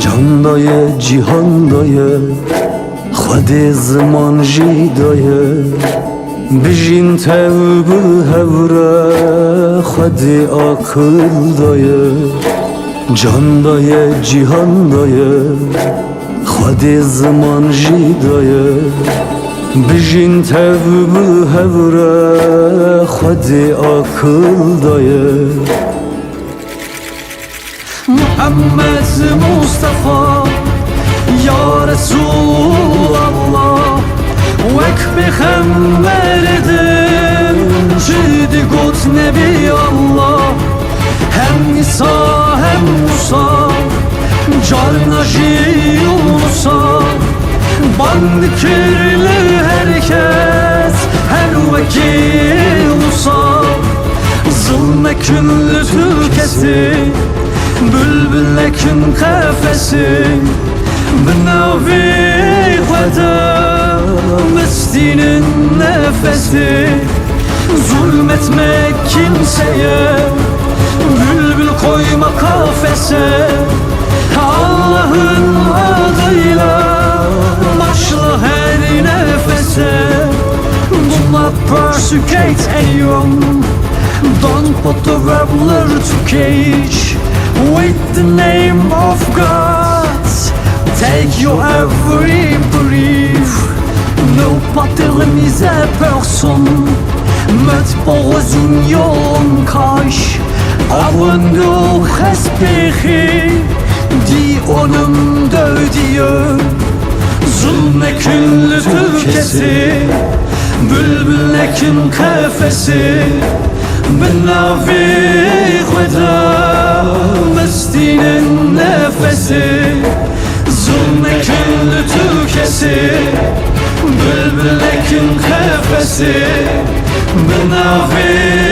Candayı, cihandayı, xwedê ziman jî daye. Bijîn tevbû hewre, xwedê akıl daye. Candayı, cihandayı, xwedê ziman jî daye. Bijîn tevbû hewre, xwedê akıl daye. Muhammed Mustafa Ya Resulallah Vek peygamber edin Jidi got Nebi Allah Hem İsa hem Musa Carna Yunus'a Bandı kirli herkes Her vekil Musa Zulme küllü tükesi Bülbüllekin kafesi Binavi veda Mestinin nefesi Zulmetmek kimseye Bülbül koyma kafese Allah'ın adıyla Başla her nefese Do not persecute anyone Don't put the rebel to cage With the name of God Take your every brief Ne pas termiser personne Met porozun yolun kaç Avunu respire Di önümde Dieu Zulme küllü tükesi Bülbüllekin kafesi Benavi veda Mestinin nefesi Zulme küllü tükesi Bülbüllekin kafesi Benavi